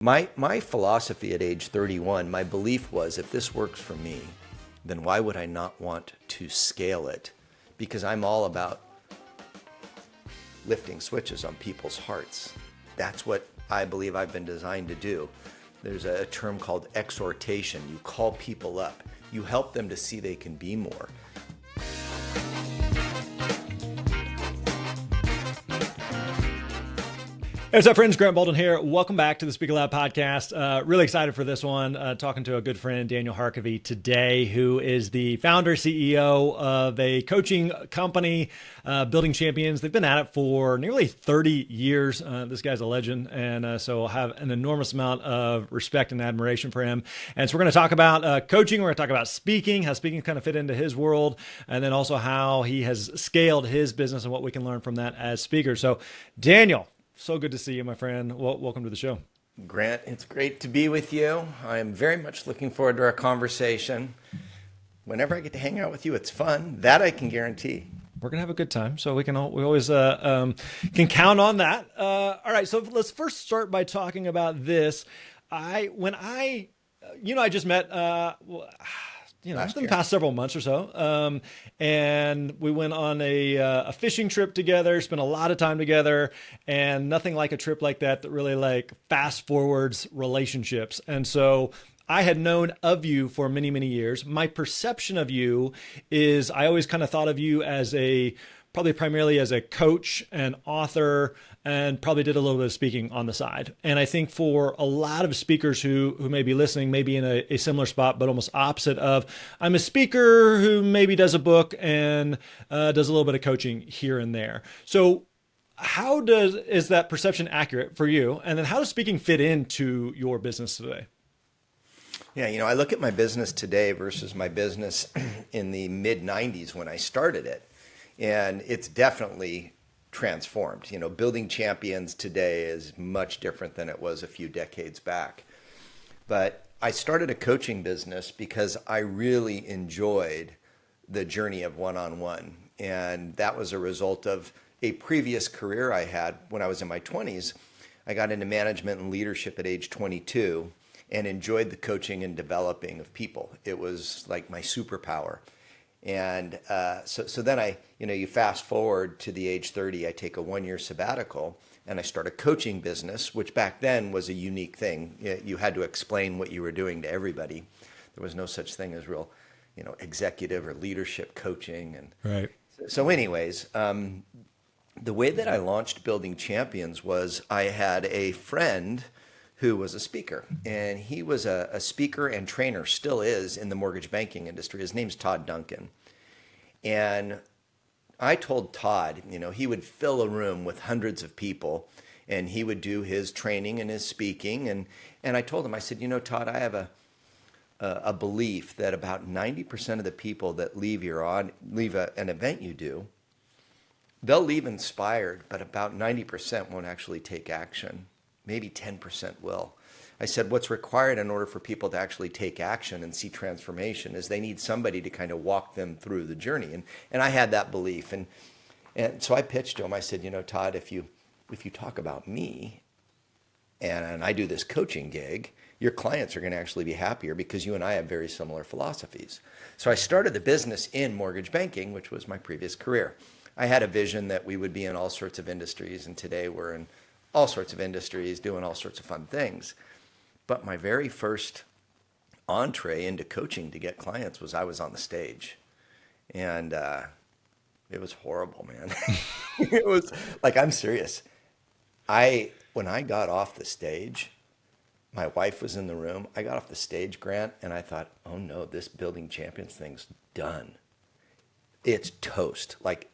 My philosophy at age 31, my belief was if this works for me, then why would I not want to scale it? Because I'm all about lifting switches on people's hearts. That's what I believe I've been designed to do. There's a term called exhortation. You call people up. You help them to see they can be more. Hey, what's up, friends? Grant Baldwin here. Welcome back to the Speak Aloud podcast. Really excited for this one. Talking to a good friend, Daniel Harkavy, today, who is the founder, CEO of a coaching company, Building Champions. They've been at it for nearly 30 years. This guy's a legend, and so I have an enormous amount of respect and admiration for him. And so we're going to talk about coaching. We're going to talk about speaking, how speaking kind of fit into his world, and then also how he has scaled his business and what we can learn from that as speakers. So, Daniel, so good to see you, my friend. Welcome to the show. Grant, it's great to be with you. I am very much looking forward to our conversation. Whenever I get to hang out with you, it's fun. That I can guarantee. We're gonna have a good time, so we always can count on that. All right, so let's first start by talking about this. I just met. It's been the past several months or so. And we went on a fishing trip together, spent a lot of time together, and nothing like a trip like that really like fast forwards relationships. And so I had known of you for many, many years. My perception of you is I always kind of thought of you as probably primarily as a coach and author, and probably did a little bit of speaking on the side. And I think for a lot of speakers who may be listening, maybe in a similar spot, but almost opposite of, I'm a speaker who maybe does a book and does a little bit of coaching here and there. So is that perception accurate for you? And then how does speaking fit into your business today? Yeah, I look at my business today versus my business in the mid 90s when I started it. And it's definitely transformed. Building Champions today is much different than it was a few decades back. But I started a coaching business because I really enjoyed the journey of one-on-one. And that was a result of a previous career I had when I was in my 20s. I got into management and leadership at age 22 and enjoyed the coaching and developing of people. It was like my superpower. And so then you fast forward to the age 30, I take a 1-year sabbatical and I start a coaching business, which back then was a unique thing. You had to explain what you were doing to everybody. There was no such thing as real, executive or leadership coaching. And right. So anyways, the way that I launched Building Champions was I had a friend who was a speaker, and he was a speaker and trainer, still is, in the mortgage banking industry. His name's Todd Duncan. And I told Todd, he would fill a room with hundreds of people, and he would do his training and his speaking. And I told him, I said, Todd, I have a belief that about 90% of the people that leave an event you do, they'll leave inspired, but about 90% won't actually take action. Maybe 10% will. I said, what's required in order for people to actually take action and see transformation is they need somebody to kind of walk them through the journey. And I had that belief. And so I pitched to him. I said, Todd, if you talk about me and I do this coaching gig, your clients are going to actually be happier because you and I have very similar philosophies. So I started the business in mortgage banking, which was my previous career. I had a vision that we would be in all sorts of industries, and today we're in all sorts of industries, doing all sorts of fun things. But my very first entree into coaching to get clients was I was on the stage. And it was horrible, man. It was like, I'm serious. When I got off the stage, my wife was in the room. I got off the stage, Grant, and I thought, oh no, this Building Champions thing's done. It's toast. Like,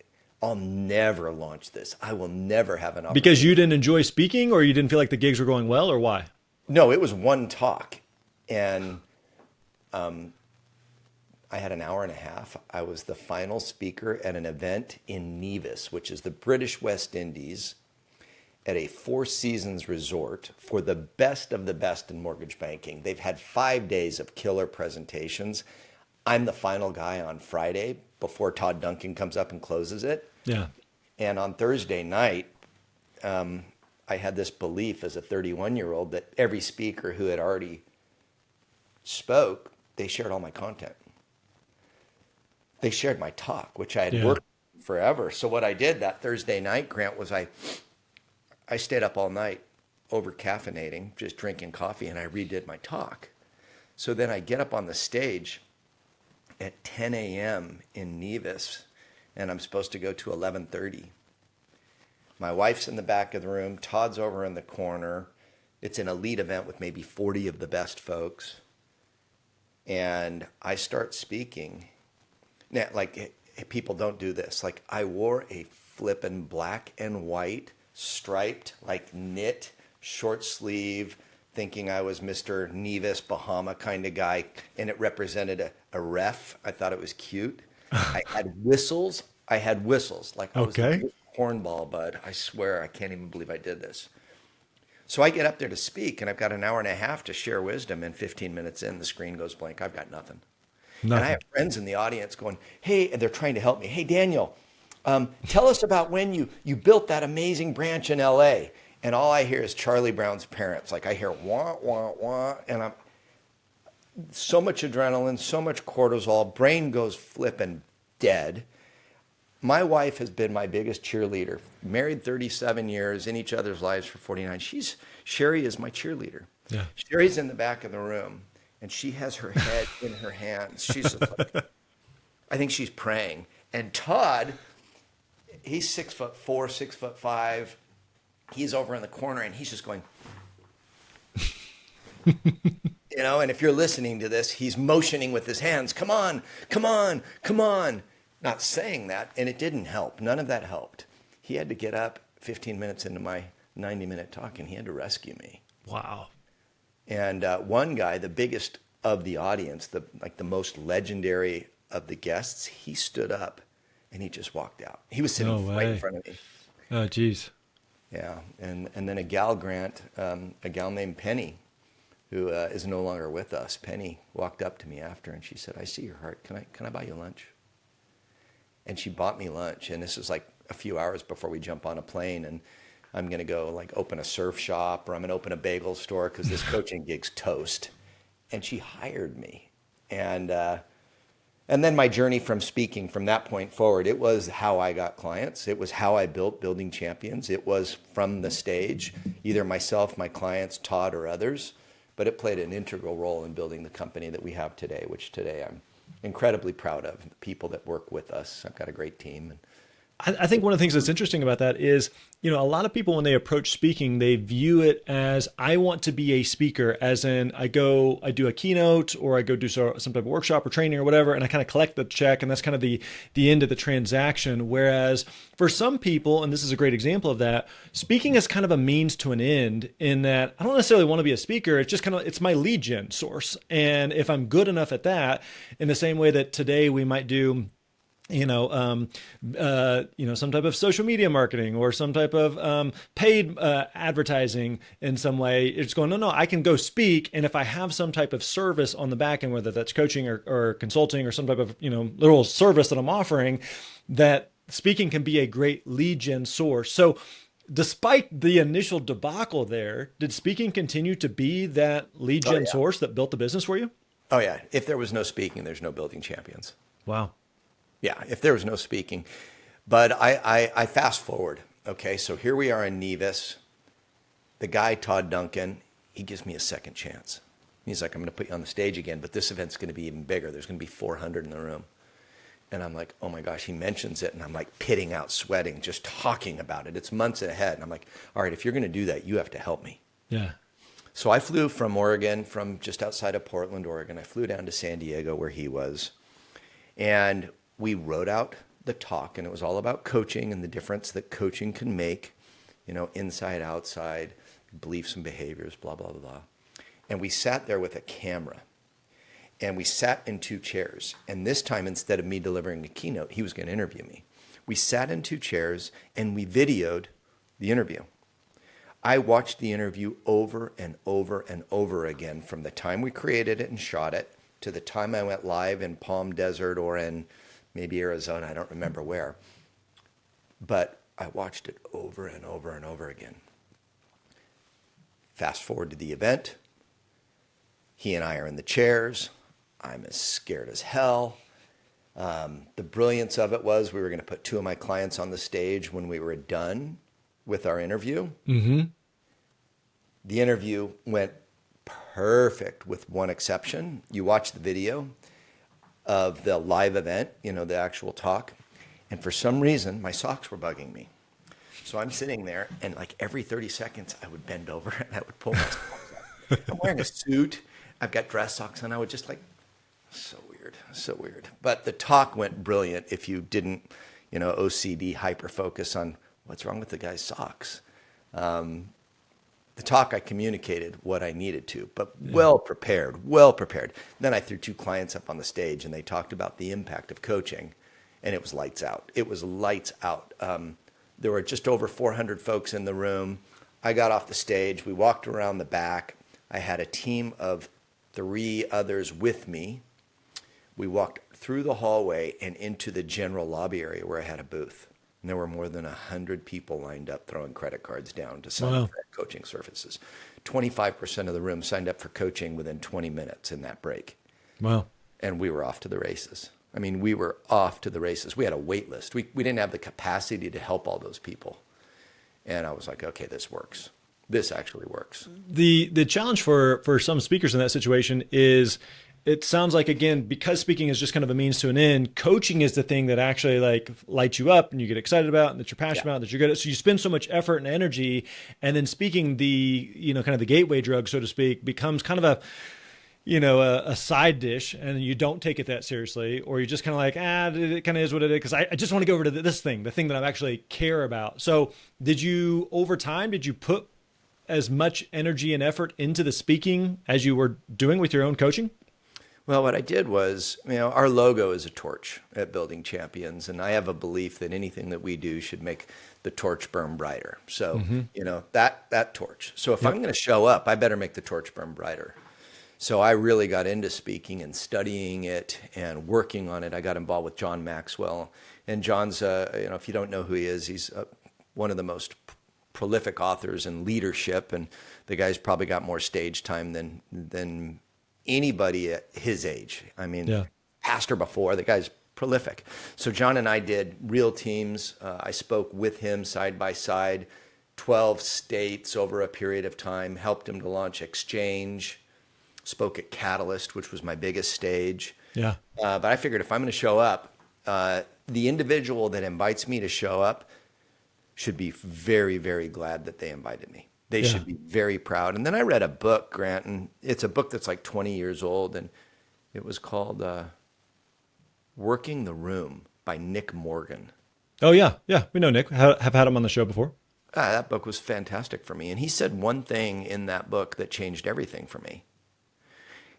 I'll never launch this. I will never have an opportunity. Because you didn't enjoy speaking, or you didn't feel like the gigs were going well, or why? No, it was one talk. And I had an hour and a half. I was the final speaker at an event in Nevis, which is the British West Indies, at a Four Seasons resort for the best of the best in mortgage banking. They've had 5 days of killer presentations. I'm the final guy on Friday before Todd Duncan comes up and closes it. Yeah. And on Thursday night, I had this belief as a 31-year-old that every speaker who had already spoke, they shared all my content. They shared my talk, which I had Yeah. worked forever. So what I did that Thursday night, Grant, was I stayed up all night over caffeinating, just drinking coffee, and I redid my talk. So then I get up on the stage at 10 a.m. in Nevis, and I'm supposed to go to 11:30. My wife's in the back of the room. Todd's over in the corner. It's an elite event with maybe 40 of the best folks. And I start speaking. Now, like, people don't do this. Like, I wore a flippin' black and white striped, like knit, short sleeve, thinking I was Mr. Nevis, Bahama kind of guy. And it represented a ref. I thought it was cute. I had whistles. Like I was Okay. a cornball, bud. I swear, I can't even believe I did this. So I get up there to speak, and I've got an hour and a half to share wisdom, and 15 minutes in, the screen goes blank. I've got nothing. And I Nothing. have friends in the audience going, hey, and they're trying to help me. Hey, Daniel, tell us about when you built that amazing branch in LA. And all I hear is Charlie Brown's parents. Like I hear wah, wah, wah. And I'm so much adrenaline, so much cortisol, brain goes flipping dead. My wife has been my biggest cheerleader. Married 37 years, in each other's lives for 49. Sherry is my cheerleader. Yeah. Sherry's in the back of the room, and she has her head in her hands. She's just like, I think she's praying. And Todd, he's 6'4", 6'5". He's over in the corner, and he's just going, and if you're listening to this, he's motioning with his hands. Come on, come on, come on. Not saying that, and it didn't help. None of that helped. He had to get up 15 minutes into my 90-minute talk, and he had to rescue me. Wow. And one guy, the biggest of the audience, the most legendary of the guests, he stood up and he just walked out. He was No sitting right in way. front of me. Oh, geez. Yeah, and then a gal, Grant, a gal named Penny, who is no longer with us. Penny walked up to me after, and she said, "I see your heart. Can I buy you lunch?" And she bought me lunch, and this was like a few hours before we jump on a plane, and I'm going to go like open a surf shop, or I'm going to open a bagel store because this coaching gig's toast. And she hired me. And then my journey from speaking from that point forward, it was how I got clients. It was how I built Building Champions. It was from the stage, either myself, my clients, Todd, or others. But it played an integral role in building the company that we have today, which today I'm incredibly proud of. The people that work with us. I've got a great team. And I think one of the things that's interesting about that is, a lot of people when they approach speaking, they view it as I want to be a speaker, as in I do a keynote or I go do some type of workshop or training or whatever, and I kind of collect the check, and that's kind of the end of the transaction. Whereas for some people, and this is a great example of that, speaking is kind of a means to an end in that I don't necessarily want to be a speaker. It's just it's my lead gen source. And if I'm good enough at that, in the same way that today we might do some type of social media marketing or some type of paid advertising in some way. It's going, no, I can go speak. And if I have some type of service on the back end, whether that's coaching or consulting or some type of, literal service that I'm offering, that speaking can be a great lead gen source. So despite the initial debacle there, did speaking continue to be that lead gen yeah. source that built the business for you? Oh yeah, if there was no speaking, there's no Building Champions. Wow. Yeah, if there was no speaking. But I fast forward. Okay, so here we are in Nevis. The guy, Todd Duncan, he gives me a second chance. He's like, I'm going to put you on the stage again, but this event's going to be even bigger. There's going to be 400 in the room. And I'm like, oh my gosh, he mentions it. And I'm like pitting out, sweating, just talking about it. It's months ahead. And I'm like, all right, if you're going to do that, you have to help me. Yeah. So I flew from Oregon, from just outside of Portland, Oregon. I flew down to San Diego where he was. And we wrote out the talk, and it was all about coaching and the difference that coaching can make, inside, outside, beliefs and behaviors, blah, blah, blah, blah. And we sat there with a camera, and we sat in two chairs. And this time, instead of me delivering a keynote, he was going to interview me. We sat in two chairs, and we videoed the interview. I watched the interview over and over and over again from the time we created it and shot it to the time I went live in Palm Desert or in maybe Arizona, I don't remember where. But I watched it over and over and over again. Fast forward to the event. He and I are in the chairs. I'm as scared as hell. The brilliance of it was we were going to put two of my clients on the stage when we were done with our interview. Mm-hmm. The interview went perfect with one exception. You watch the video of the live event, the actual talk. And for some reason, my socks were bugging me. So I'm sitting there, and like every 30 seconds, I would bend over and I would pull my socks up. I'm wearing a suit. I've got dress socks on. I would just so weird. But the talk went brilliant if you didn't, OCD hyper focus on what's wrong with the guy's socks. The talk, I communicated what I needed to, but well prepared. Then I threw two clients up on the stage, and they talked about the impact of coaching, and it was lights out. There were just over 400 folks in the room. I got off the stage. We walked around the back. I had a team of 3 others with me. We walked through the hallway and into the general lobby area where I had a booth. And there were more than 100 people lined up throwing credit cards down to sign up for coaching services. 25% of the room signed up for coaching within 20 minutes in that break. Wow. And we were off to the races. We were off to the races. We had a wait list. We didn't have the capacity to help all those people. And I was like, okay, this works. This actually works. The challenge for some speakers in that situation is, it sounds like, again, because speaking is just kind of a means to an end, coaching is the thing that actually lights you up and you get excited about and that you're passionate about, that you're good at. So you spend so much effort and energy, and then speaking, the kind of the gateway drug, so to speak, becomes kind of a side dish, and you don't take it that seriously, or you're just kind of like, it kind of is what it is, because I just want to go over to this thing, the thing that I actually care about. So over time, did you put as much energy and effort into the speaking as you were doing with your own coaching? Well, what I did was, our logo is a torch at Building Champions, and I have a belief that anything that we do should make the torch burn brighter. So, that torch. So if I'm going to show up, I better make the torch burn brighter. So I really got into speaking and studying it and working on it. I got involved with John Maxwell, and John's, if you don't know who he is, he's one of the most prolific authors in leadership, and the guy's probably got more stage time than anybody at his age. Pastor before, the guy's prolific. So John and I did real teams. I spoke with him side by side, 12 states over a period of time, helped him to launch Exchange, spoke at Catalyst, which was my biggest stage. Yeah. But I figured if I'm going to show up, the individual that invites me to show up should be very, very glad that they invited me. They should be very proud. And then I read a book, Grant, and it's a book that's like 20 years old, and it was called Working the Room by Nick Morgan. Oh, yeah. Yeah, we know Nick. Have had him on the show before. That book was fantastic for me. And he said one thing in that book that changed everything for me.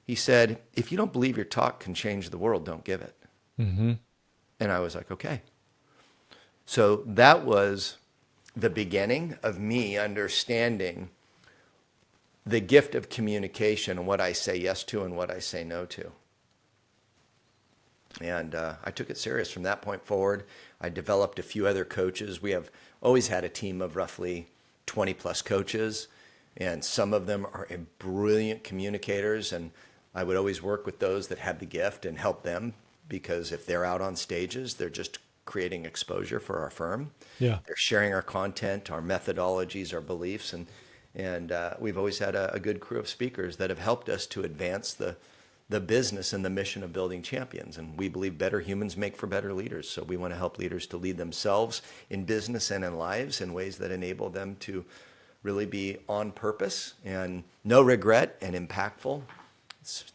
He said, if you don't believe your talk can change the world, don't give it. Mm-hmm. And I was like, okay. So that was the beginning of me understanding the gift of communication and what I say yes to and what I say no to. And I took it serious from that point forward. I developed a few other coaches. We have always had a team of roughly 20 plus coaches, and some of them are brilliant communicators, and I would always work with those that had the gift and help them, because if they're out on stages, they're just creating exposure for our firm. Yeah. They're sharing our content, our methodologies, our beliefs, and we've always had a good crew of speakers that have helped us to advance the business and the mission of Building Champions. And we believe better humans make for better leaders. So we want to help leaders to lead themselves in business and in lives in ways that enable them to really be on purpose and no regret and impactful.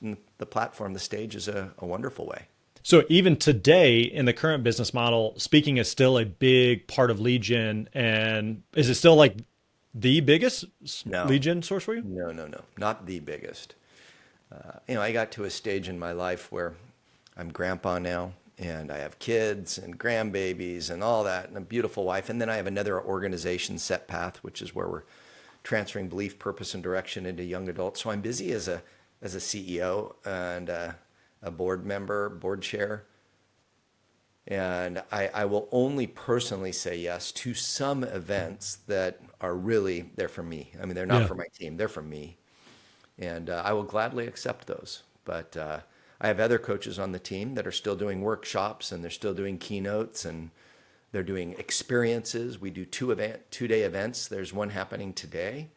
The platform, the stage is a wonderful way. So even today in the current business model, speaking is still a big part of lead gen. And is it still like the biggest lead gen source for you? No, not the biggest. I got to a stage in my life where I'm grandpa now, and I have kids and grandbabies and all that, and a beautiful wife. And then I have another organization, Set Path, which is where we're transferring belief, purpose, and direction into young adults. So I'm busy as a CEO and a board member, board chair. And I will only personally say yes to some events that are really, they're for me. I mean, they're not Yeah. for my team, they're for me. And I will gladly accept those. But I have other coaches on the team that are still doing workshops, and they're still doing keynotes, and they're doing experiences. We do 2-day events. There's one happening today.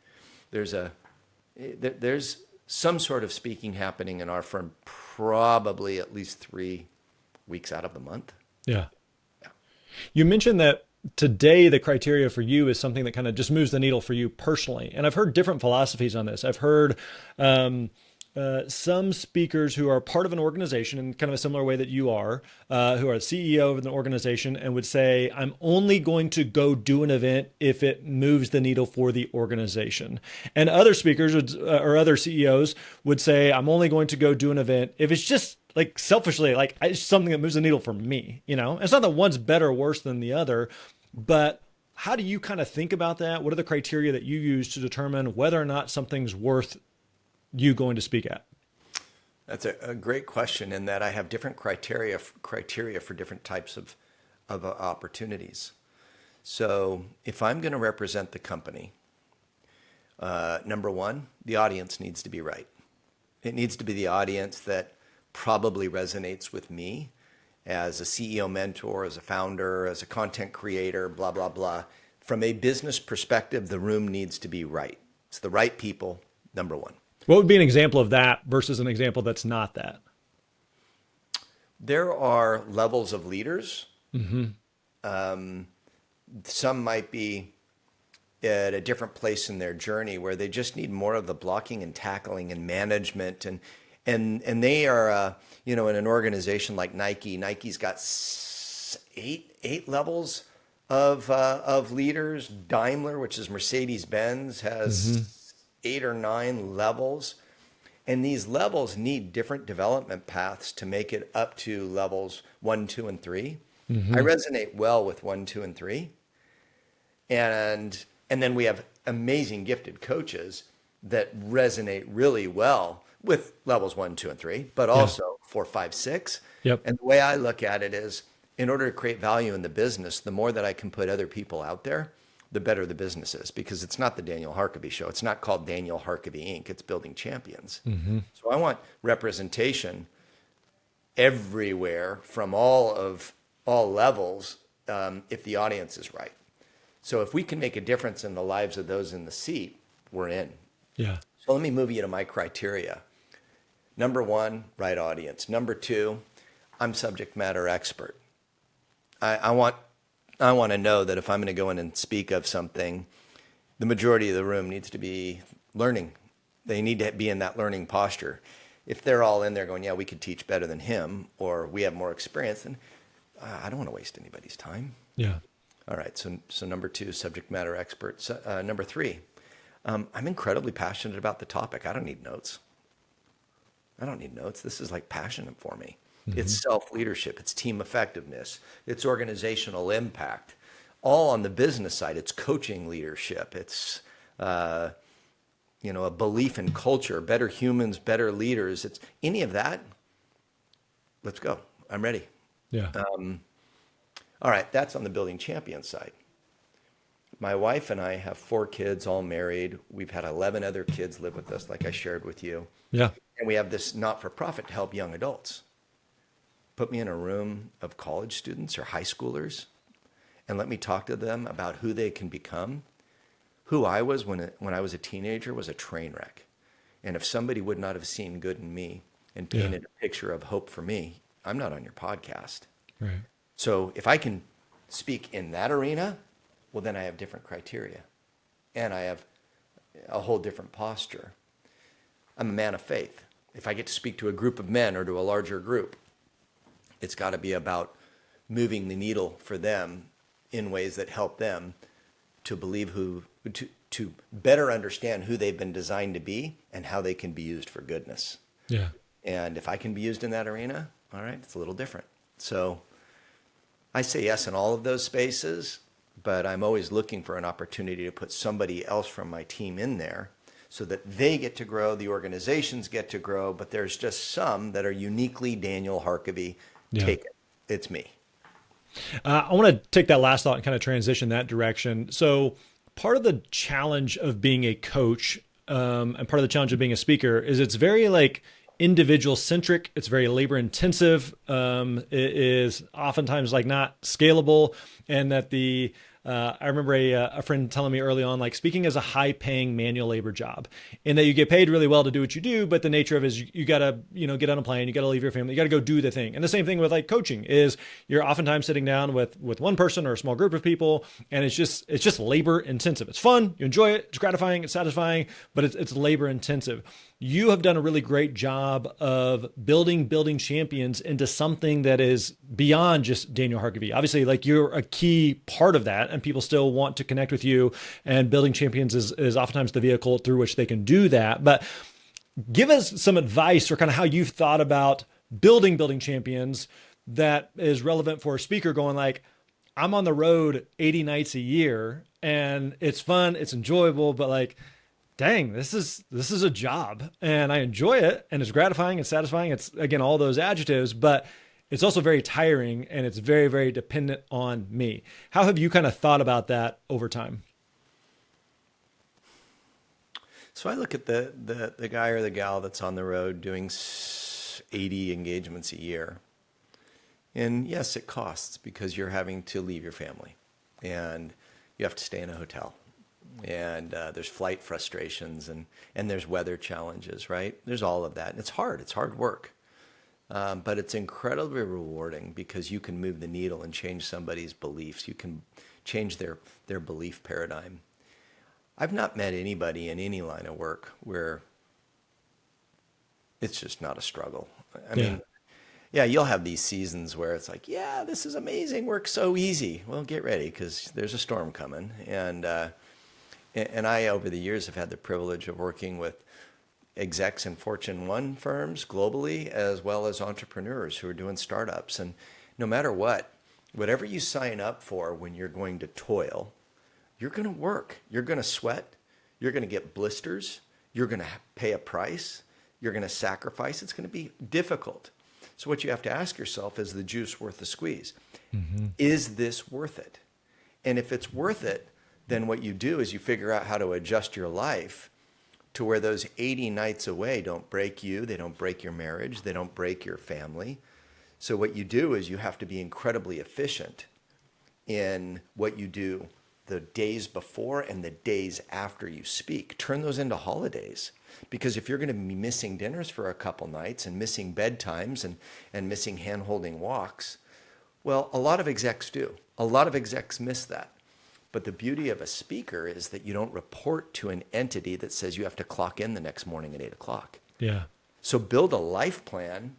There's some sort of speaking happening in our firm, probably at least 3 weeks out of the month. Yeah. You mentioned that today the criteria for you is something that kind of just moves the needle for you personally. And I've heard different philosophies on this. I've heard some speakers who are part of an organization in kind of a similar way that you are, who are a CEO of an organization and would say, I'm only going to go do an event if it moves the needle for the organization. And other speakers or other CEOs would say, I'm only going to go do an event if it's just like selfishly, like it's something that moves the needle for me, you know? It's not that one's better or worse than the other, but how do you kind of think about that? What are the criteria that you use to determine whether or not something's worth you going to speak at? That's a great question, in that I have different criteria for different types of opportunities. So if I'm going to represent the company, number one, the audience needs to be right. It needs to be the audience that probably resonates with me as a CEO mentor, as a founder, as a content creator, blah, blah, blah. From a business perspective, the room needs to be right. It's the right people, number one. What would be an example of that versus an example that's not that? There are levels of leaders. Some might be at a different place in their journey where they just need more of the blocking and tackling and management, and they are in an organization like Nike. Nike's got eight levels of leaders. Daimler, which is Mercedes-Benz, has 8 or 9 levels. And these levels need different development paths to make it up to levels 1, 2, and 3. I resonate well with 1, 2, and 3. And then we have amazing gifted coaches that resonate really well with levels 1, 2, and 3, but also 4, 5, 6. Yep. And the way I look at it is, in order to create value in the business, the more that I can put other people out there, the better the business is, because it's not the Daniel Harkavy show. It's not called Daniel Harkavy Inc. It's building champions. So I want representation everywhere from all levels, if the audience is right. So if we can make a difference in the lives of those in the seat, we're in. Yeah. So let me move you to my criteria. Number one, right audience. Number two, I'm subject matter expert. I want to know that if I'm going to go in and speak of something, the majority of the room needs to be learning. They need to be in that learning posture. If they're all in there going, yeah, we could teach better than him, or we have more experience, then I don't want to waste anybody's time. Yeah. All right, so number two, subject matter expert. Number three, I'm incredibly passionate about the topic. I don't need notes. This is like passionate for me. It's self-leadership, it's team effectiveness, it's organizational impact. All on the business side, it's coaching leadership. It's a belief in culture, better humans, better leaders. It's any of that. Let's go. I'm ready. Yeah. All right, that's on the building champion side. My wife and I have 4 kids, all married. We've had 11 other kids live with us, like I shared with you. Yeah. And we have this not-for-profit to help young adults. Put me in a room of college students or high schoolers and let me talk to them about who they can become. Who I was when I was a teenager was a train wreck. And if somebody would not have seen good in me and painted a picture of hope for me, I'm not on your podcast. Right. So if I can speak in that arena, well, then I have different criteria and I have a whole different posture. I'm a man of faith. If I get to speak to a group of men or to a larger group, it's got to be about moving the needle for them in ways that help them to believe to better understand who they've been designed to be and how they can be used for goodness. Yeah. And if I can be used in that arena, all right, it's a little different. So I say yes in all of those spaces, but I'm always looking for an opportunity to put somebody else from my team in there so that they get to grow, the organizations get to grow, but there's just some that are uniquely Daniel Harkavy. Yeah. Take it. It's me. I want to take that last thought and kind of transition that direction. So, part of the challenge of being a coach, and part of the challenge of being a speaker is it's very like individual centric. It's very labor intensive. It is oftentimes like not scalable, and that I remember a friend telling me early on, like speaking is a high paying manual labor job, and that you get paid really well to do what you do. But the nature of it is you gotta, get on a plane, you gotta leave your family, you gotta go do the thing. And the same thing with like coaching is you're oftentimes sitting down with one person or a small group of people, and it's just labor intensive. It's fun, you enjoy it, it's gratifying, it's satisfying, but it's labor intensive. You have done a really great job of building champions into something that is beyond just Daniel Harkavy. Obviously, like you're a key part of that, and people still want to connect with you. And building champions is oftentimes the vehicle through which they can do that. But give us some advice or kind of how you've thought about building champions that is relevant for a speaker going like, I'm on the road 80 nights a year and it's fun, it's enjoyable, but like, dang, this is a job and I enjoy it and it's gratifying and satisfying. It's again, all those adjectives, but it's also very tiring and it's very, very dependent on me. How have you kind of thought about that over time? So I look at the guy or the gal that's on the road doing 80 engagements a year. And yes, it costs because you're having to leave your family and you have to stay in a hotel. And there's flight frustrations and there's weather challenges, right? There's all of that. And it's hard. It's hard work. But it's incredibly rewarding because you can move the needle and change somebody's beliefs. You can change their belief paradigm. I've not met anybody in any line of work where it's just not a struggle. I Yeah. mean, yeah, you'll have these seasons where it's like, yeah, this is amazing. Work's so easy. Well, get ready because there's a storm coming. And I, over the years, have had the privilege of working with execs in Fortune 1 firms globally, as well as entrepreneurs who are doing startups. And no matter what, whatever you sign up for when you're going to toil, you're going to work. You're going to sweat. You're going to get blisters. You're going to pay a price. You're going to sacrifice. It's going to be difficult. So what you have to ask yourself is the juice worth the squeeze? Mm-hmm. Is this worth it? And if it's worth it, then what you do is you figure out how to adjust your life to where those 80 nights away don't break you, they don't break your marriage, they don't break your family. So what you do is you have to be incredibly efficient in what you do the days before and the days after you speak. Turn those into holidays. Because if you're going to be missing dinners for a couple nights and missing bedtimes and missing hand-holding walks, well, a lot of execs do. A lot of execs miss that. But the beauty of a speaker is that you don't report to an entity that says you have to clock in the next morning at 8 o'clock. Yeah. So build a life plan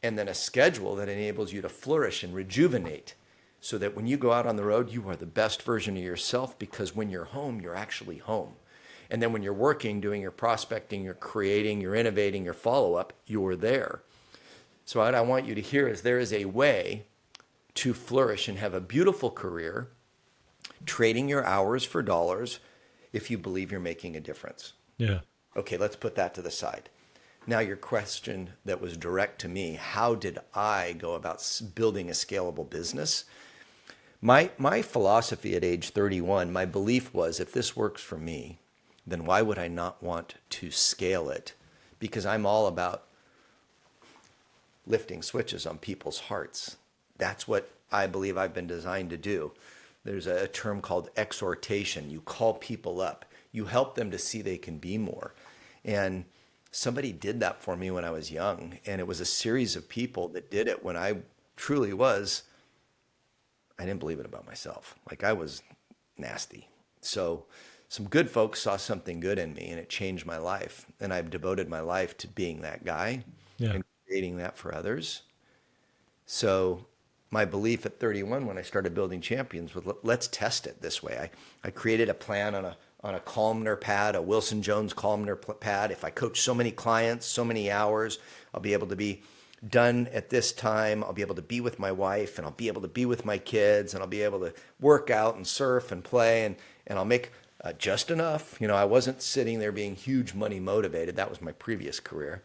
and then a schedule that enables you to flourish and rejuvenate so that when you go out on the road, you are the best version of yourself because when you're home, you're actually home. And then when you're working, doing your prospecting, you're creating, you're innovating, your follow-up, you're there. So what I want you to hear is there is a way to flourish and have a beautiful career, trading your hours for dollars if you believe you're making a difference. Yeah. Okay, let's put that to the side. Now your question that was direct to me, how did I go about building a scalable business? My philosophy at age 31, my belief was if this works for me, then why would I not want to scale it? Because I'm all about lifting switches on people's hearts. That's what I believe I've been designed to do. There's a term called exhortation. You call people up. You help them to see they can be more. And somebody did that for me when I was young. And it was a series of people that did it when I truly was, I didn't believe it about myself. Like I was nasty. So some good folks saw something good in me and it changed my life. And I've devoted my life to being that guy Yeah. and creating that for others. So my belief at 31 when I started building champions was let's test it this way. I created a plan on a columnar pad, a Wilson Jones columnar pad. If I coach so many clients, so many hours, I'll be able to be done at this time. I'll be able to be with my wife and I'll be able to be with my kids and I'll be able to work out and surf and play and I'll make just enough. I wasn't sitting there being huge money motivated. That was my previous career.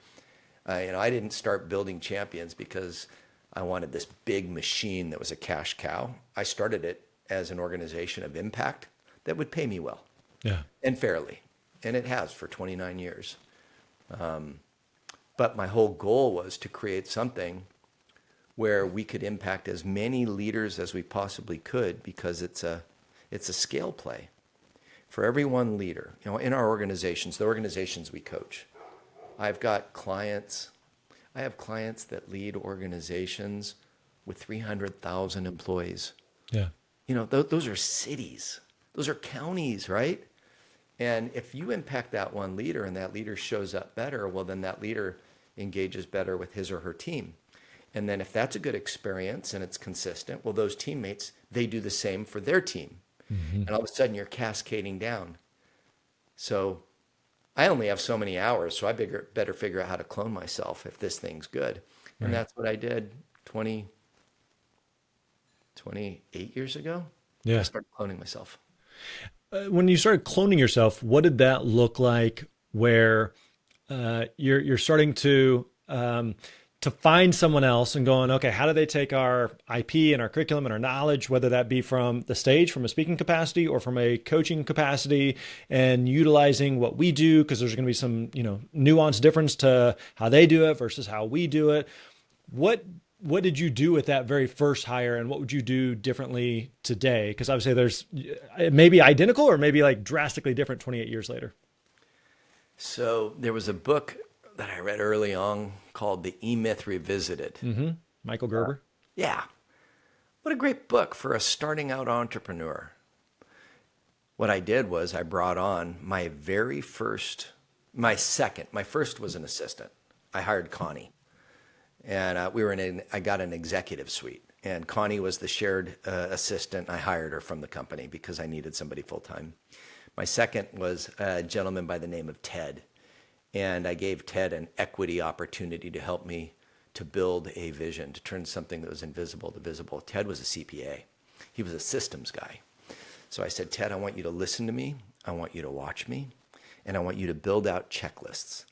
I didn't start building champions because I wanted this big machine that was a cash cow. I started it as an organization of impact that would pay me well Yeah. and fairly. And it has for 29 years. But my whole goal was to create something where we could impact as many leaders as we possibly could, because it's a scale play. For every one leader, in our organizations, the organizations we coach, I have clients that lead organizations with 300,000 employees. Yeah. Those are cities. Those are counties, right? And if you impact that one leader and that leader shows up better, well, then that leader engages better with his or her team. And then if that's a good experience and it's consistent, well, those teammates, they do the same for their team. Mm-hmm. And all of a sudden you're cascading down. So I only have so many hours, so I better figure out how to clone myself if this thing's good. And Right. that's what I did 28 years ago. Yeah. I started cloning myself. When you started cloning yourself, what did that look like? Where you're starting to find someone else and going, okay, how do they take our IP and our curriculum and our knowledge, whether that be from the stage, from a speaking capacity, or from a coaching capacity, and utilizing what we do, because there's going to be some nuanced difference to how they do it versus how we do it. What did you do with that very first hire, and what would you do differently today? Because obviously it may be identical or maybe like drastically different 28 years later. So there was a book that I read early on called The E-Myth Revisited. Mm-hmm. Michael Gerber. Yeah. What a great book for a starting out entrepreneur. What I did was I brought on my first was an assistant. I hired Connie. And I got an executive suite. And Connie was the shared assistant. I hired her from the company because I needed somebody full time. My second was a gentleman by the name of Ted. And I gave Ted an equity opportunity to help me to build a vision, to turn something that was invisible to visible. Ted was a CPA. He was a systems guy. So I said, Ted, I want you to listen to me. I want you to watch me. And I want you to build out checklists.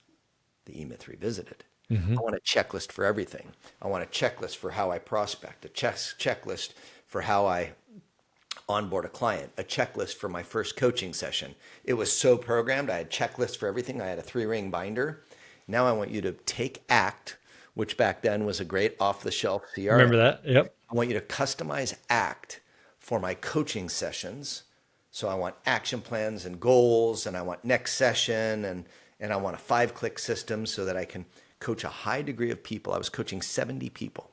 The E-Myth Revisited. Mm-hmm. I want a checklist for everything. I want a checklist for how I prospect, a checklist for how I onboard a client, a checklist for my first coaching session. It was so programmed. I had checklists for everything. I had a 3-ring binder. Now I want you to take ACT, which back then was a great off-the-shelf CRM. Remember that? Yep. I want you to customize ACT for my coaching sessions. So I want action plans and goals, and I want next session, and I want a 5-click system so that I can coach a high degree of people. I was coaching 70 people.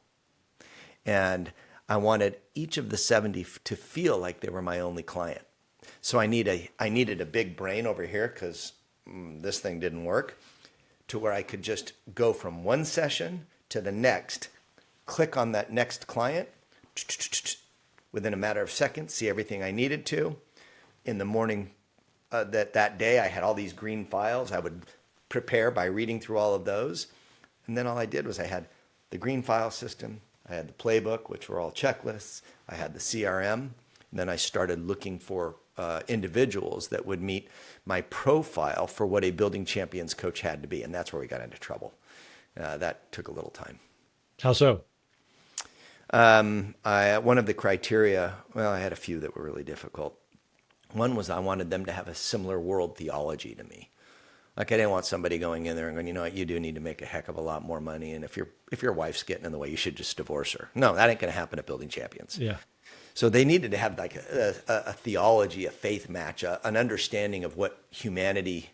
And I wanted each of the 70 to feel like they were my only client. So I needed a big brain over here, because this thing didn't work, to where I could just go from one session to the next, click on that next client, within a matter of seconds, see everything I needed to. In the morning that day, I had all these green files. I would prepare by reading through all of those. And then all I did was I had the green file system, I had the playbook, which were all checklists, I had the CRM, and then I started looking for individuals that would meet my profile for what a building champions coach had to be. And that's where we got into trouble. That took a little time. How so? One of the criteria, well, I had a few that were really difficult. One was I wanted them to have a similar world theology to me. Like, I didn't want somebody going in there and going, you know what, you do need to make a heck of a lot more money, and if your wife's getting in the way, you should just divorce her. No, that ain't going to happen at Building Champions. Yeah. So they needed to have like a theology, a faith match, an understanding of what humanity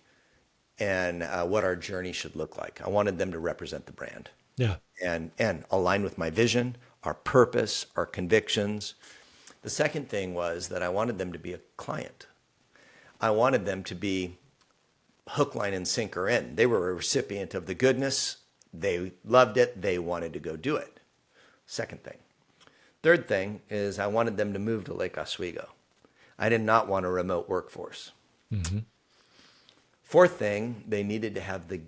and what our journey should look like. I wanted them to represent the brand. Yeah. And align with my vision, our purpose, our convictions. The second thing was that I wanted them to be a client. I wanted them to be hook, line, and sinker in. They were a recipient of the goodness. They loved it. They wanted to go do it. Second thing. Third thing is I wanted them to move to Lake Oswego. I did not want a remote workforce. Mm-hmm. Fourth thing, they needed to have the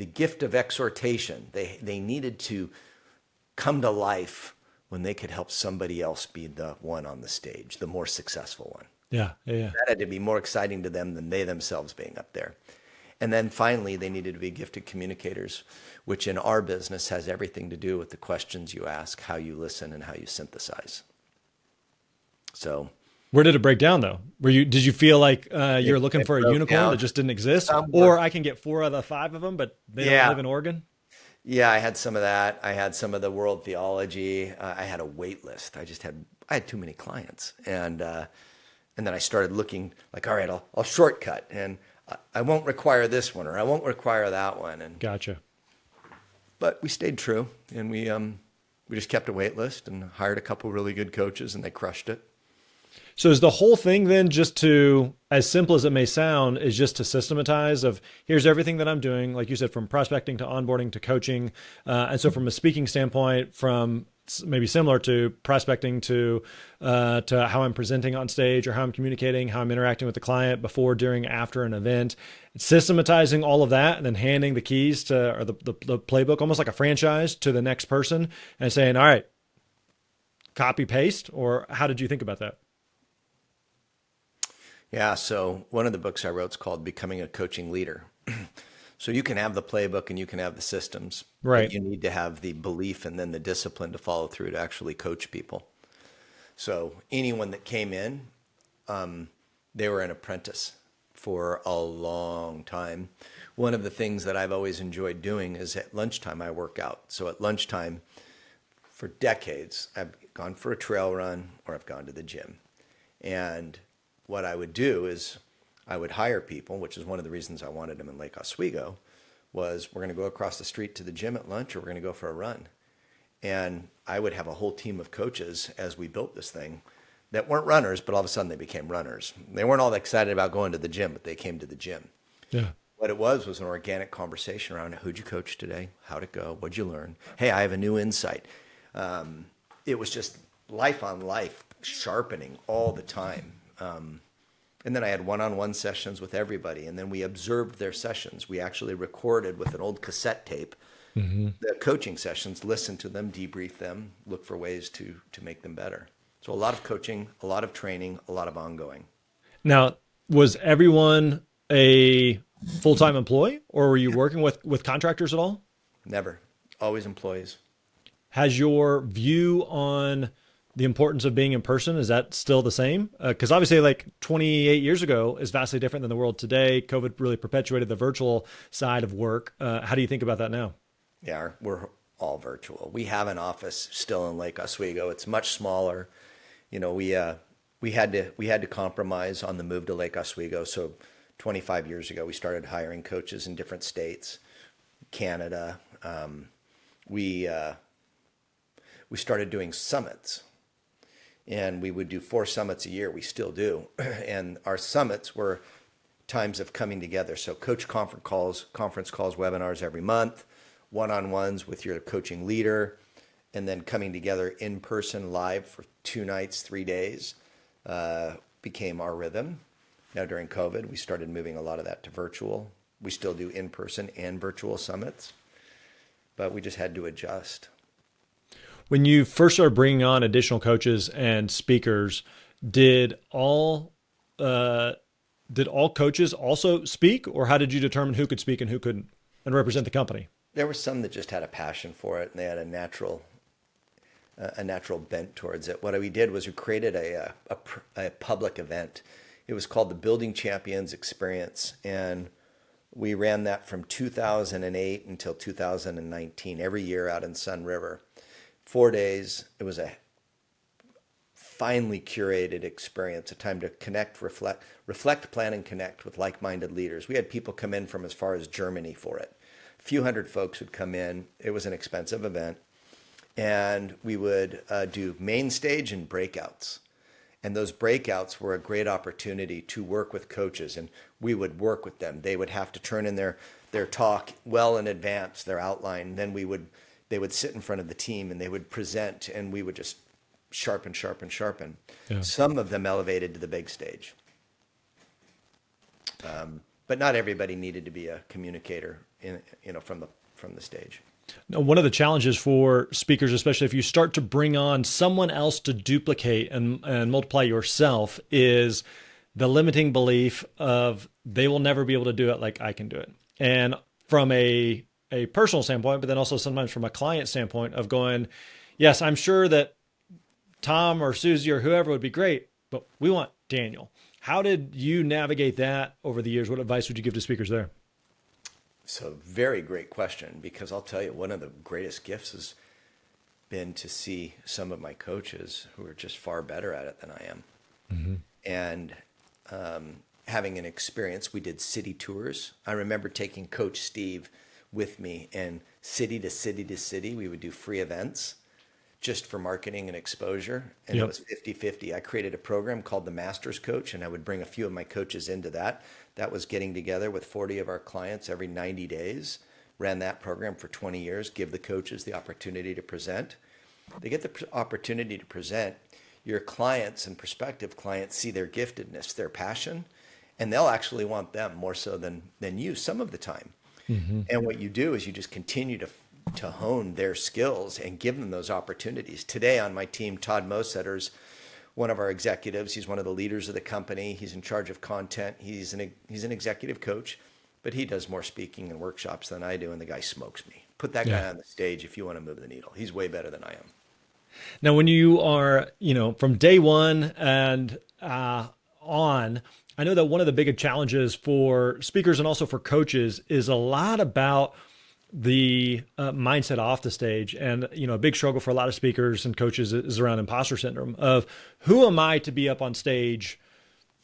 gift of exhortation. They needed to come to life when they could help somebody else be the one on the stage, the more successful one. Yeah. That had to be more exciting to them than they themselves being up there. And then finally, they needed to be gifted communicators, which in our business has everything to do with the questions you ask, how you listen, and how you synthesize. So Where did it break down though? Did you feel like you're looking it for a broke unicorn down. that just didn't exist? Some Or were, I can get 4 out of the 5 of them, but they don't yeah, live in Oregon? yeah. I had some of that. I had some of the world theology. I had a wait list. I had too many clients, and then I started looking like, all right, I'll shortcut, and I won't require this one, or I won't require that one, Gotcha. but we stayed true, and we just kept a wait list and hired a couple really good coaches, and they crushed it. So is the whole thing then just to, as simple as it may sound, is just to systematize of here's everything that I'm doing, like you said, from prospecting to onboarding to coaching. And so from a speaking standpoint, from maybe similar to prospecting to how I'm presenting on stage or how I'm communicating, how I'm interacting with the client before, during, after an event, systematizing all of that and then handing the keys to, or the playbook, almost like a franchise, to the next person and saying, all right, copy paste, or how did you think about that? Yeah, so one of the books I wrote is called Becoming a Coaching Leader. So you can have the playbook and you can have the systems, but Right. you need to have the belief and then the discipline to follow through to actually coach people. So anyone that came in, they were an apprentice for a long time. One of the things that I've always enjoyed doing is at lunchtime I work out. So at lunchtime for decades, I've gone for a trail run or I've gone to the gym. And what I would do is I would hire people, which is one of the reasons I wanted them in Lake Oswego, was we're going to go across the street to the gym at lunch or we're going to go for a run. And I would have a whole team of coaches as we built this thing that weren't runners, but all of a sudden they became runners. They weren't all that excited about going to the gym, but they came to the gym. Yeah. What it was an organic conversation around who'd you coach today? How'd it go? What'd you learn? Hey, I have a new insight. It was just life on life, sharpening all the time. And then I had one-on-one sessions with everybody, and then we observed their sessions. We actually recorded with an old cassette tape the coaching sessions, listened to them, debrief them, look for ways to make them better. So a lot of coaching, a lot of training, a lot of ongoing. Now, was everyone a full-time employee, or were you working with contractors at all? Never. Always employees. Has your view on the importance of being in person, is that still the same? Because obviously, like 28 years ago is vastly different than the world today. COVID really perpetuated the virtual side of work. How do you think about that now? Yeah, we're all virtual. We have an office still in Lake Oswego. It's much smaller. You know, we had to compromise on the move to Lake Oswego. So 25 years ago, we started hiring coaches in different states, Canada. We started doing summits. And we would do 4 summits a year. We still do. And our summits were times of coming together. So coach conference calls, webinars every month, one-on-ones with your coaching leader, and then coming together in person live for 2 nights, 3 days became our rhythm. Now during COVID, we started moving a lot of that to virtual. We still do in-person and virtual summits, but we just had to adjust. When you first started bringing on additional coaches and speakers, did all coaches also speak, or how did you determine who could speak and who couldn't and represent the company? There were some that just had a passion for it, and they had a natural bent towards it. What we did was we created a public event. It was called the Building Champions Experience, and we ran that from 2008 until 2019, every year out in Sun River. 4 days. It was a finely curated experience, a time to connect, reflect, plan, and connect with like-minded leaders. We had people come in from as far as Germany for it. A few hundred folks would come in. It was an expensive event. And we would do main stage and breakouts. And those breakouts were a great opportunity to work with coaches, and we would work with them. They would have to turn in their talk well in advance, their outline. Then they would sit in front of the team and they would present, and we would just sharpen. Yeah. Some of them elevated to the big stage. But not everybody needed to be a communicator from the stage. Now, one of the challenges for speakers, especially if you start to bring on someone else to duplicate and multiply yourself, is the limiting belief of they will never be able to do it like I can do it. And from a personal standpoint, but then also sometimes from a client standpoint of going, yes, I'm sure that Tom or Susie or whoever would be great, but we want Daniel. How did you navigate that over the years? What advice would you give to speakers there? So very great question, because I'll tell you, one of the greatest gifts has been to see some of my coaches who are just far better at it than I am. Mm-hmm. And having an experience, we did city tours. I remember taking Coach Steve with me, and city to city to city, we would do free events just for marketing and exposure. And Yep. it was 50-50. I created a program called the Masters Coach, and I would bring a few of my coaches into that. That was getting together with 40 of our clients every 90 days. Ran that program for 20 years, give the coaches the opportunity to present. They get the opportunity to present. Your clients and prospective clients see their giftedness, their passion, and they'll actually want them more so than you some of the time. Mm-hmm. And what you do is you just continue to hone their skills and give them those opportunities. Today on my team, Todd Mosetter's one of our executives. He's one of the leaders of the company. He's in charge of content. He's an executive coach, but he does more speaking and workshops than I do, and the guy smokes me. Put that guy Yeah. on the stage if you want to move the needle. He's way better than I am. Now, when you are, from day one and on, I know that one of the big challenges for speakers and also for coaches is a lot about the mindset off the stage. And, a big struggle for a lot of speakers and coaches is around imposter syndrome of who am I to be up on stage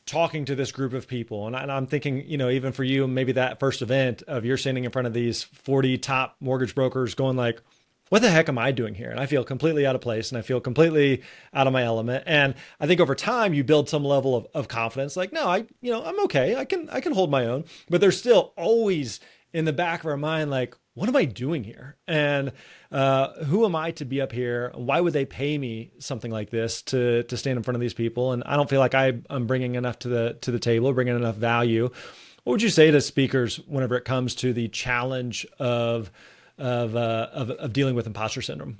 talking to this group of people. And I'm thinking, even for you, maybe that first event of you're standing in front of these 40 top mortgage brokers going like, what the heck am I doing here? And I feel completely out of place and I feel completely out of my element. And I think over time you build some level of confidence. Like, no, I'm okay. I can hold my own, but there's still always in the back of our mind, like, what am I doing here? And who am I to be up here? Why would they pay me something like this to stand in front of these people? And I don't feel like I'm bringing enough to the table, bringing enough value. What would you say to speakers whenever it comes to the challenge of dealing with imposter syndrome?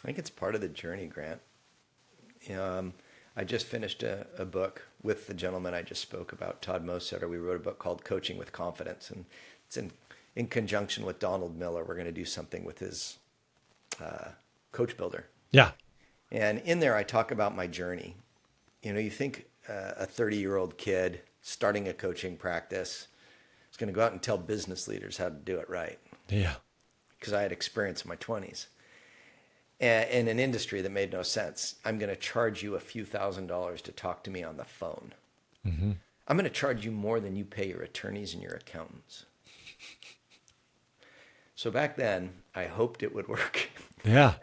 I think it's part of the journey, Grant. I just finished a book with the gentleman I just spoke about, Todd Mosetter. We wrote a book called Coaching with Confidence, and it's in conjunction with Donald Miller. We're going to do something with his coach builder. Yeah. And in there, I talk about my journey. You think a 30-year-old kid starting a coaching practice is going to go out and tell business leaders how to do it right, Yeah. because I had experience in my 20s. In an industry that made no sense. I'm going to charge you a few $1,000s to talk to me on the phone. Mm-hmm. I'm going to charge you more than you pay your attorneys and your accountants. So back then, I hoped it would work. Yeah.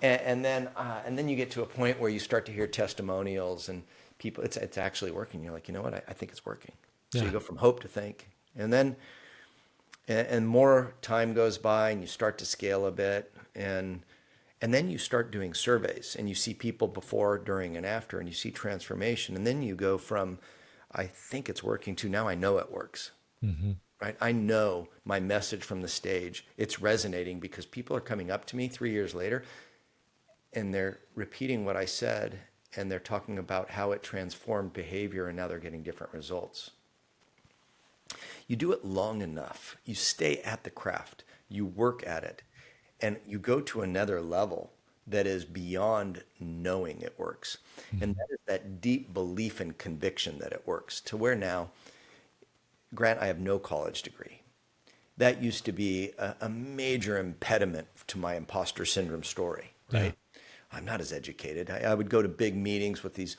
And then you get to a point where you start to hear testimonials and people. It's actually working. You're like, you know what? I think it's working. So Yeah. you go from hope to think, and then and more time goes by, and you start to scale a bit, and then you start doing surveys, and you see people before, during, and after, and you see transformation, and then you go from, I think it's working, to now I know it works. Mm-hmm. Right? I know my message from the stage, it's resonating because people are coming up to me 3 years later, and they're repeating what I said, and they're talking about how it transformed behavior, and now they're getting different results. You do it long enough, you stay at the craft, you work at it, and you go to another level that is beyond knowing it works. And that is that deep belief and conviction that it works, to where now, Grant, I have no college degree. That used to be a major impediment to my imposter syndrome story, right? Yeah. I'm not as educated. I would go to big meetings with these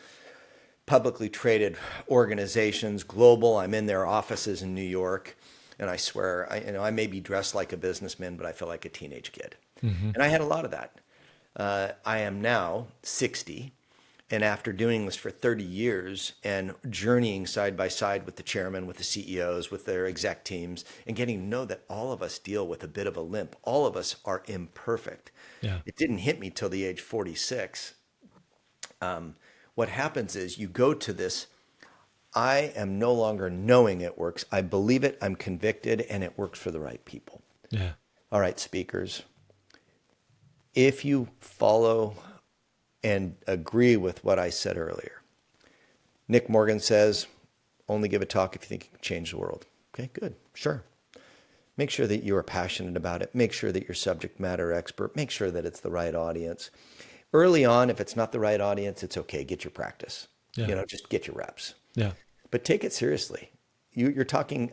publicly traded organizations, global. I'm in their offices in New York, and I swear, I may be dressed like a businessman, but I feel like a teenage kid. Mm-hmm. And I had a lot of that. I am now 60, and after doing this for 30 years and journeying side by side with the chairman, with the CEOs, with their exec teams, and getting to know that all of us deal with a bit of a limp. All of us are imperfect. Yeah. It didn't hit me till the age 46. What happens is you go to this, I am no longer knowing it works. I believe it, I'm convicted, and it works for the right people. Yeah. All right, speakers, if you follow and agree with what I said earlier. Nick Morgan says, only give a talk if you think you can change the world. Okay, good. Sure. Make sure that you are passionate about it. Make sure that you're subject matter expert. Make sure that it's the right audience. Early on, if it's not the right audience, it's okay. Get your practice. Yeah. Just get your reps. Yeah. But take it seriously. You're talking,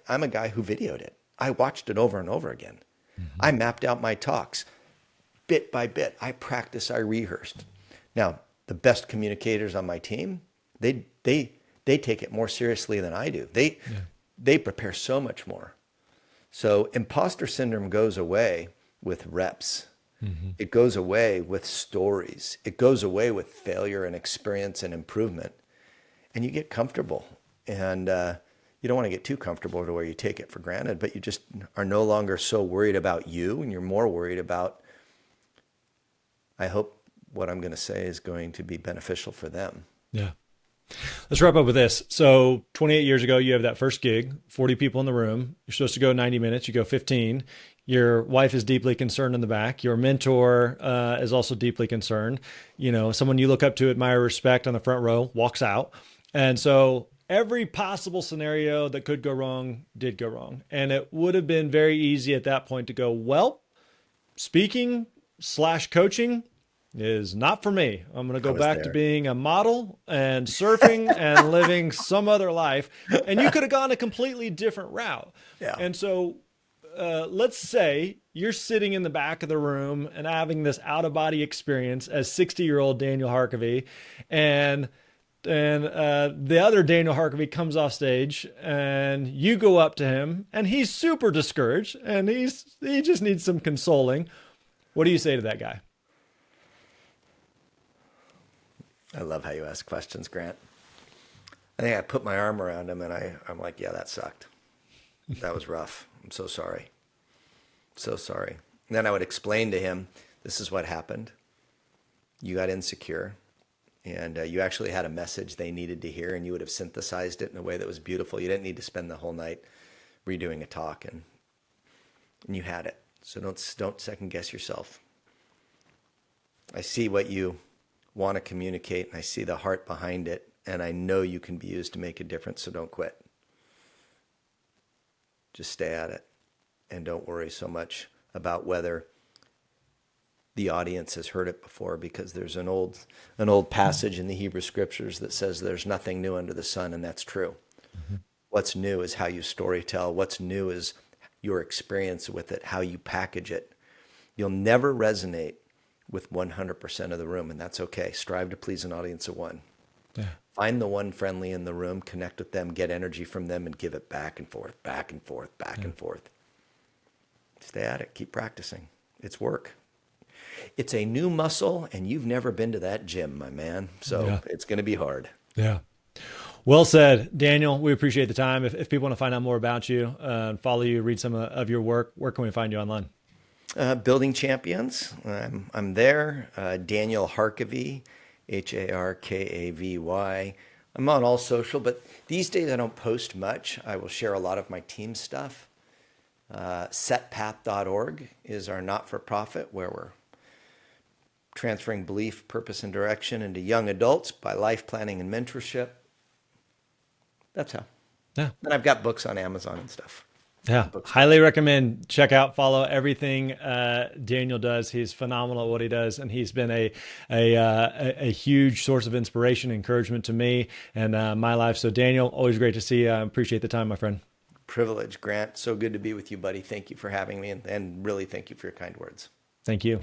I'm a guy who videoed it. I watched it over and over again. Mm-hmm. I mapped out my talks bit by bit. I practiced, I rehearsed. Now, the best communicators on my team, they take it more seriously than I do. They prepare so much more. So imposter syndrome goes away with reps. Mm-hmm. It goes away with stories. It goes away with failure and experience and improvement. And you get comfortable. And you don't want to get too comfortable to where you take it for granted, but you just are no longer so worried about you, and you're more worried about, I hope what I'm going to say is going to be beneficial for them. Yeah. Let's wrap up with this. So 28 years ago, you have that first gig, 40 people in the room. You're supposed to go 90 minutes. You go 15. Your wife is deeply concerned in the back. Your mentor is also deeply concerned. Someone you look up to, admire, respect on the front row walks out. And so every possible scenario that could go wrong did go wrong. And it would have been very easy at that point to go, well, speaking/coaching is not for me. I'm going to go back to being a model and surfing and living some other life. And you could have gone a completely different route. Yeah. And so let's say you're sitting in the back of the room and having this out-of-body experience as 60-year-old Daniel Harkavy, and the other Daniel Harkavy comes off stage and you go up to him and he's super discouraged and he just needs some consoling. What do you say to that guy? I love how you ask questions, Grant. I think I put my arm around him and I'm like, yeah, that sucked. That was rough. I'm so sorry. So sorry. And then I would explain to him, this is what happened. You got insecure. And you actually had a message they needed to hear, and you would have synthesized it in a way that was beautiful. You didn't need to spend the whole night redoing a talk, and you had it. So don't second guess yourself. I see what you want to communicate, and I see the heart behind it, and I know you can be used to make a difference, so don't quit. Just stay at it, and don't worry so much about whether the audience has heard it before, because there's an old passage in the Hebrew scriptures that says there's nothing new under the sun, and that's true. Mm-hmm. What's new is how you storytell. What's new is your experience with it, how you package it. You'll never resonate with 100% of the room, and that's okay. Strive to please an audience of one. Yeah. Find the one friendly in the room, connect with them, get energy from them, and give it back and forth, back and forth, back and forth. Stay at it. Keep practicing. It's work. It's a new muscle, and you've never been to that gym, my man. So It's going to be hard. Yeah. Well said, Daniel. We appreciate the time. If people want to find out more about you, follow you, read some of your work, where can we find you online? Building Champions. I'm there. Daniel Harkavy, Harkavy. I'm on all social, but these days I don't post much. I will share a lot of my team stuff. Setpath.org is our not-for-profit, where we're transferring belief, purpose, and direction into young adults by life planning and mentorship. That's how. Yeah. And I've got books on Amazon and stuff. Yeah. Highly recommend. Check out, follow everything Daniel does. He's phenomenal at what he does. And he's been a huge source of inspiration, encouragement to me and my life. So Daniel, always great to see you. I appreciate the time, my friend. Privilege, Grant. So good to be with you, buddy. Thank you for having me. And really thank you for your kind words. Thank you.